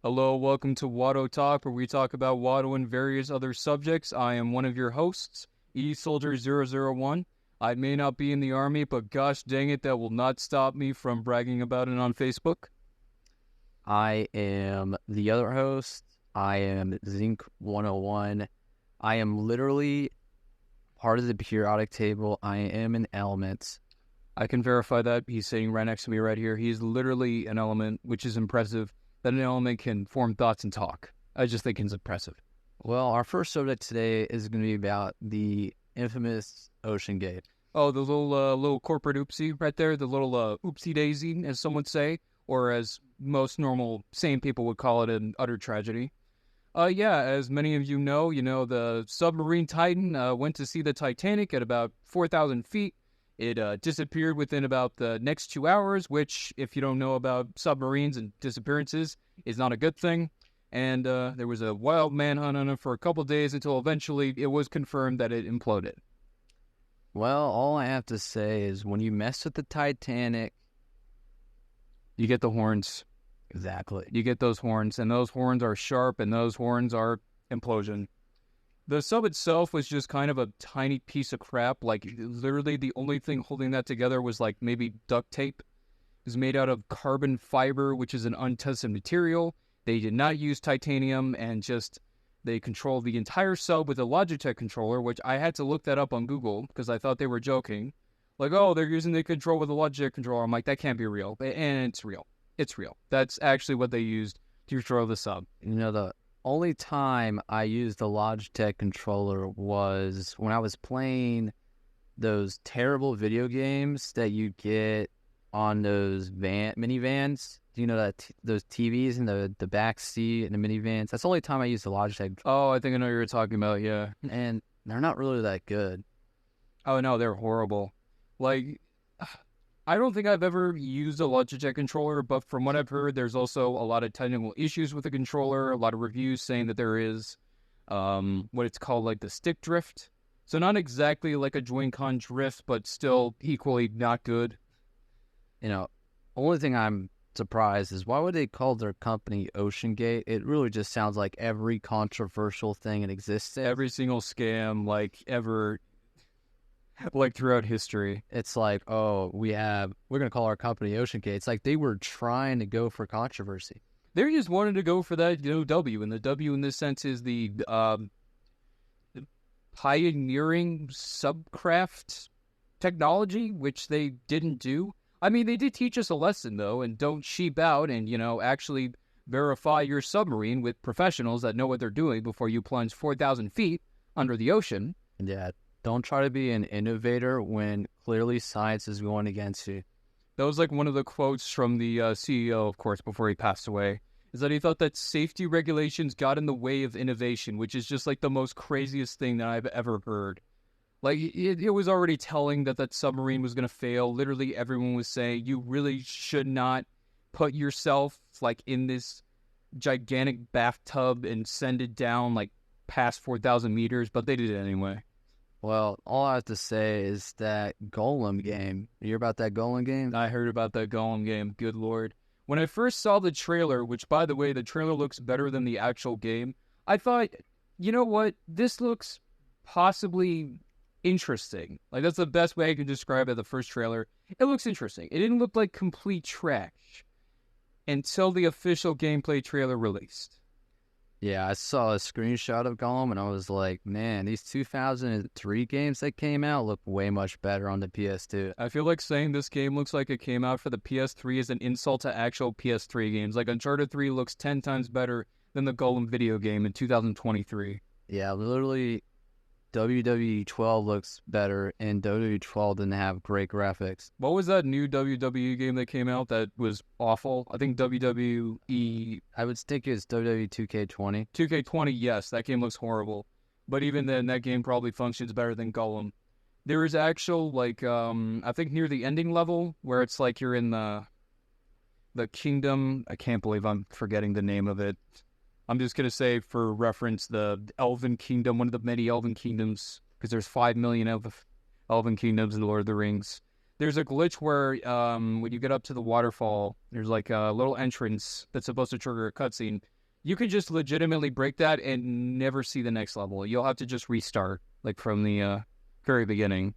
Hello, welcome to Watto Talk, where we talk about Watto and various other subjects. I am one of your hosts, eSoldier001. I may not be in the army, but gosh dang it, that will not stop me from bragging about it on Facebook. I am the other host. I am Zinc101. I am literally part of the periodic table. I am an element. I can verify that. He's sitting right next to me right here. He's literally an element, which is impressive, that an element can form thoughts and talk. I just think it's impressive. Well, our first subject today is going to be about the infamous Ocean Gate. Oh, the little corporate oopsie right there, the little oopsie daisy, as some would say, or as most normal sane people would call it, an utter tragedy. Yeah, as many of you know, the submarine Titan went to see the Titanic at about 4,000 feet. It disappeared within about the next 2 hours, which, if you don't know about submarines and disappearances, is not a good thing. And there was a wild manhunt on it for a couple days until eventually it was confirmed that it imploded. Well, all I have to say is when you mess with the Titanic, you get the horns. Exactly. You get those horns, and those horns are sharp, and those horns are implosion. The sub itself was just kind of a tiny piece of crap. Like, literally the only thing holding that together was, like, maybe duct tape. It was made out of carbon fiber, which is an untested material. They did not use titanium, and they controlled the entire sub with a Logitech controller, which I had to look that up on Google because I thought they were joking. Like, oh, they're using the control with a Logitech controller. I'm like, that can't be real. And it's real. It's real. That's actually what they used to control the sub. The only time I used the Logitech controller was when I was playing those terrible video games that you get on those minivans. You know that those TVs in the back seat and the minivans. That's the only time I used the Logitech. Oh, I think I know what you're talking about. Yeah, and they're not really that good. Oh no, they're horrible. Like, I don't think I've ever used a Logitech controller, but from what I've heard, there's also a lot of technical issues with the controller. A lot of reviews saying that there is what it's called, like the stick drift. So not exactly like a Joy-Con drift, but still equally not good. Only thing I'm surprised is why would they call their company Ocean Gate? It really just sounds like every controversial thing in existence. Every single scam, like, ever, like, throughout history. It's like, oh, we're going to call our company Ocean Gate. It's like they were trying to go for controversy. They just wanted to go for that, W. And the W in this sense is the pioneering subcraft technology, which they didn't do. I mean, they did teach us a lesson, though, and don't sheep out and, actually verify your submarine with professionals that know what they're doing before you plunge 4,000 feet under the ocean. Yeah, don't try to be an innovator when clearly science is going against you. That was like one of the quotes from the CEO, of course, before he passed away, is that he thought that safety regulations got in the way of innovation, which is just like the most craziest thing that I've ever heard. Like, it was already telling that submarine was going to fail. Literally everyone was saying, you really should not put yourself, like, in this gigantic bathtub and send it down, like, past 4,000 meters, but they did it anyway. Well, all I have to say is that Gollum Game. You hear about that Gollum Game? I heard about that Gollum Game. Good Lord. When I first saw the trailer, which, by the way, the trailer looks better than the actual game, I thought, you know what? This looks possibly interesting. Like, that's the best way I can describe it, the first trailer. It looks interesting. It didn't look like complete trash until the official gameplay trailer released. Yeah, I saw a screenshot of Gollum, and I was like, man, these 2003 games that came out look way much better on the PS2. I feel like saying this game looks like it came out for the PS3 is an insult to actual PS3 games. Like, Uncharted 3 looks 10 times better than the Gollum video game in 2023. Yeah, literally, WWE 12 looks better, and WWE 12 didn't have great graphics. What was that new WWE game that came out that was awful? I think WWE... I would think it's WWE 2K20. 2K20, yes, that game looks horrible. But even then, that game probably functions better than Gollum. There is actual, like, I think near the ending level, where it's like you're in the kingdom. I can't believe I'm forgetting the name of it. I'm just going to say, for reference, the Elven Kingdom, one of the many Elven Kingdoms, because there's 5 million Elven Kingdoms in the Lord of the Rings. There's a glitch where when you get up to the waterfall, there's like a little entrance that's supposed to trigger a cutscene. You can just legitimately break that and never see the next level. You'll have to just restart, like, from the very beginning.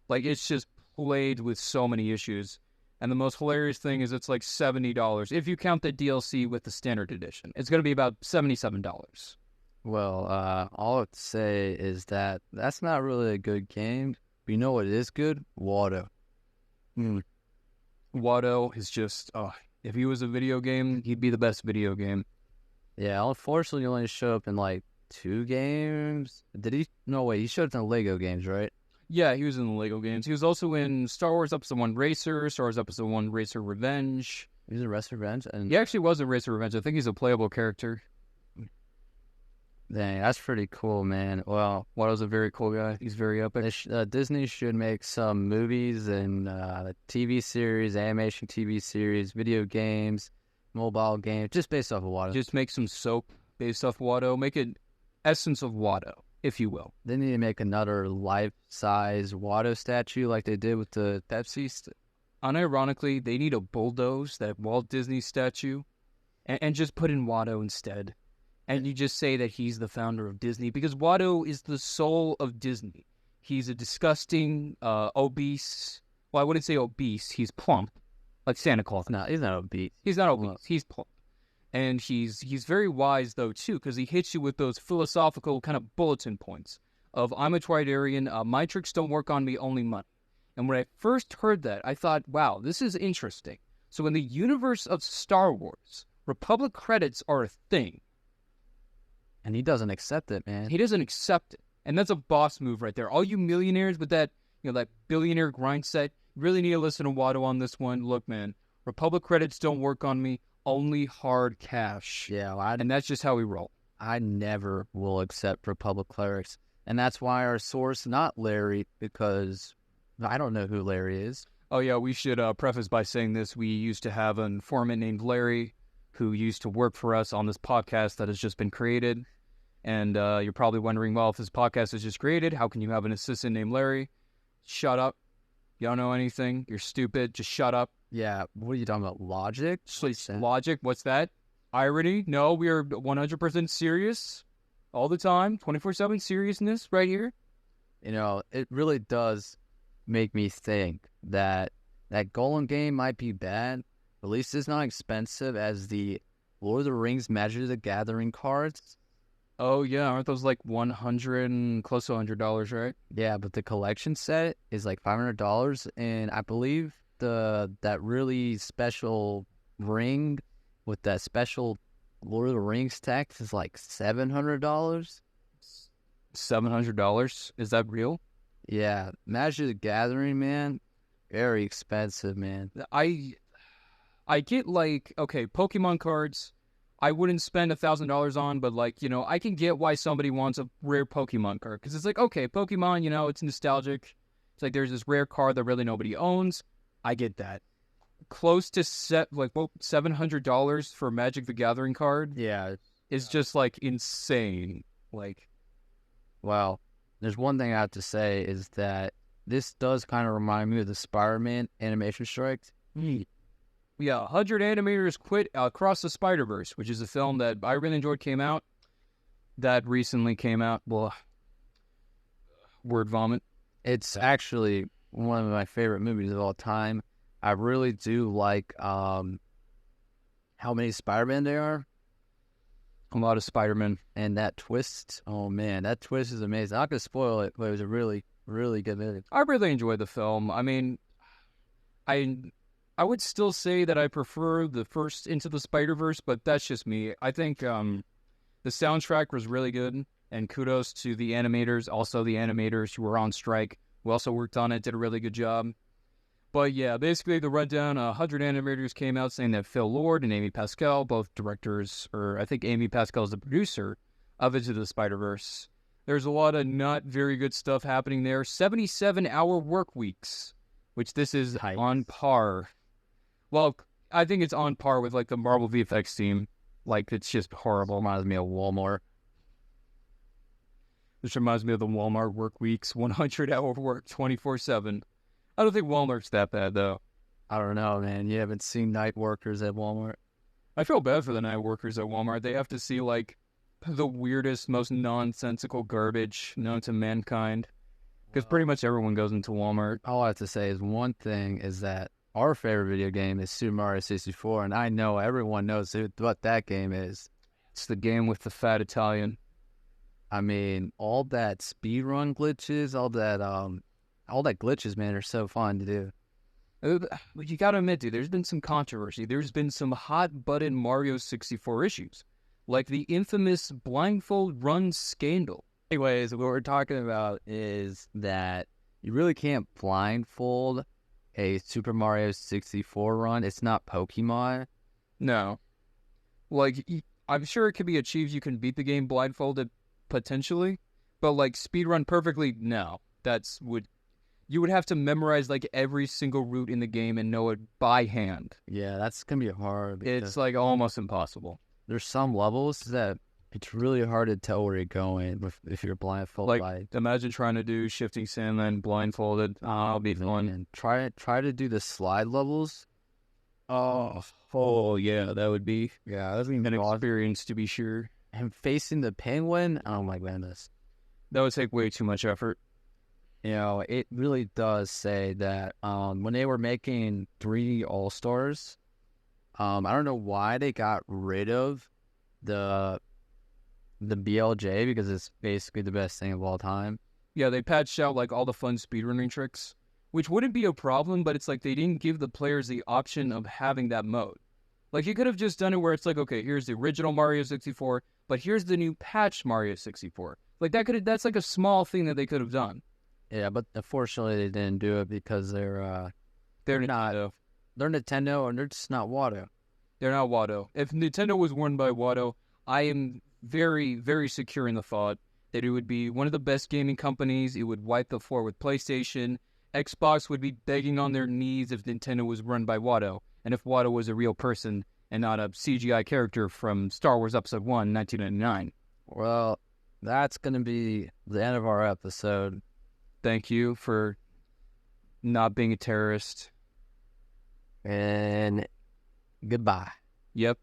Like, it's just played with so many issues. And the most hilarious thing is it's like $70. If you count the DLC with the standard edition, it's going to be about $77. Well, all I have to say is that that's not really a good game. But you know what is good? Watto. Watto is just, if he was a video game, he'd be the best video game. Yeah, unfortunately, he only showed up in like 2 games. Did he? No, wait, he showed up in the Lego games, right? Yeah, he was in the Lego games. He was also in Star Wars Episode 1 Racer, Star Wars Episode 1 Racer Revenge. He was in Rest Revenge, and He actually was in Racer Revenge. I think he's a playable character. dang, that's pretty cool, man. Well, Watto's a very cool guy. He's very epic. Disney should make some movies and TV series, animation TV series, video games, mobile games, just based off of Watto. Just make some soap based off Watto. Make it essence of Watto, if you will. They need to make another life-size Watto statue like they did with the Pepsi. Unironically, they need to bulldoze that Walt Disney statue and just put in Watto instead. And you just say that he's the founder of Disney, because Watto is the soul of Disney. He's a disgusting, obese. Well, I wouldn't say obese. He's plump, like Santa Claus. No, he's not obese. He's not obese. He's plump. And he's very wise, though, too, because he hits you with those philosophical kind of bulletin points of, I'm a Tridarian, my tricks don't work on me, only money. And when I first heard that, I thought, wow, this is interesting. So in the universe of Star Wars, Republic credits are a thing. And he doesn't accept it, man. He doesn't accept it. And that's a boss move right there. All you millionaires with that, that billionaire grind set, really need to listen to Watto on this one. Look, man, Republic credits don't work on me, only hard cash. Yeah, and that's just how we roll. I never will accept Republic clerics. And that's why our source, not Larry, because I don't know who Larry is. Oh, yeah, we should preface by saying this. We used to have an informant named Larry who used to work for us on this podcast that has just been created. And you're probably wondering, well, if this podcast is just created, how can you have an assistant named Larry? Shut up. You don't know anything. You're stupid. Just shut up. Yeah, what are you talking about? Logic? Logic? What's that? Irony? No, we are 100% serious all the time. 24/7 seriousness right here. It really does make me think that Gollum game might be bad. At least it's not expensive as the Lord of the Rings Magic of the Gathering cards. Oh, yeah. Aren't those like $100 and close to $100, right? Yeah, but the collection set is like $500. And I believe that really special ring with that special Lord of the Rings text is like $700. $700? Is that real? Yeah. Magic of the Gathering, man. Very expensive, man. I get okay, Pokemon cards, I wouldn't spend $1,000 on, but I can get why somebody wants a rare Pokemon card. Because it's like, okay, Pokemon, it's nostalgic. It's like there's this rare card that really nobody owns. I get that. Close to $700 for a Magic the Gathering card. Yeah. Is just insane. Well, there's one thing I have to say is that this does kind of remind me of the Spider-Man animation strikes. Yeah, 100 animators quit Across the Spider-Verse, which is a film that I really enjoyed, came out. That recently came out. Well, word vomit. It's actually one of my favorite movies of all time. I really do like how many Spider-Man there are. A lot of Spider-Man. And that twist, oh man, that twist is amazing. I'm not going to spoil it, but it was a really, really good movie. I really enjoyed the film. I mean, I would still say that I prefer the first Into the Spider-Verse, but that's just me. I think the soundtrack was really good, and kudos to the animators, also the animators who were on strike, who also worked on it, did a really good job. But yeah, basically the rundown, 100 animators came out saying that Phil Lord and Amy Pascal, both directors, or I think Amy Pascal is the producer of Into the Spider-Verse. There's a lot of not very good stuff happening there. 77-hour work weeks, which this is on par. Well, I think it's on par with the Marvel VFX team. It's just horrible. Reminds me of Walmart. This reminds me of the Walmart work weeks, 100-hour work, 24/7. I don't think Walmart's that bad, though. I don't know, man. You haven't seen night workers at Walmart? I feel bad for the night workers at Walmart. They have to see like the weirdest, most nonsensical garbage known to mankind. Because pretty much everyone goes into Walmart. All I have to say is one thing is that our favorite video game is Super Mario 64, and I know everyone knows what that game is. It's the game with the fat Italian. I mean, all that speedrun glitches, all that glitches, man, are so fun to do. You gotta admit, dude, there's been some controversy. There's been some hot-button Mario 64 issues, like the infamous blindfold run scandal. Anyways, what we're talking about is that you really can't blindfold a Super Mario 64 run. It's not Pokemon. No. Like, I'm sure it could be achieved. You can beat the game blindfolded, potentially. But, like, speedrun perfectly, no. You would have to memorize, like, every single route in the game and know it by hand. Yeah, that's going to be hard. It's, like, almost impossible. There's some levels that it's really hard to tell where you're going if you're blindfolded. Like, imagine trying to do shifting sandland blindfolded. I'll be fun. And try to do the slide levels. Oh, yeah, that would be an experience to be sure. And facing the penguin, oh my goodness. That would take way too much effort. You know, it really does say that when they were making 3D All-Stars, I don't know why they got rid of the BLJ because it's basically the best thing of all time. Yeah, they patched out like all the fun speedrunning tricks, which wouldn't be a problem, but it's like they didn't give the players the option of having that mode. Like, you could have just done it where it's like, okay, here's the original Mario 64, but here's the new patched Mario 64. Like, that's like a small thing that they could have done. Yeah, but unfortunately they didn't do it because they're Nintendo. They're Nintendo and they're just not Watto. They're not Watto. If Nintendo was run by Watto, I am very, very secure in the thought that it would be one of the best gaming companies. It would wipe the floor with PlayStation. Xbox would be begging on their knees if Nintendo was run by Watto, and if Watto was a real person and not a CGI character from Star Wars Episode 1, 1999. Well, that's going to be the end of our episode. Thank you for not being a terrorist. And goodbye. Yep.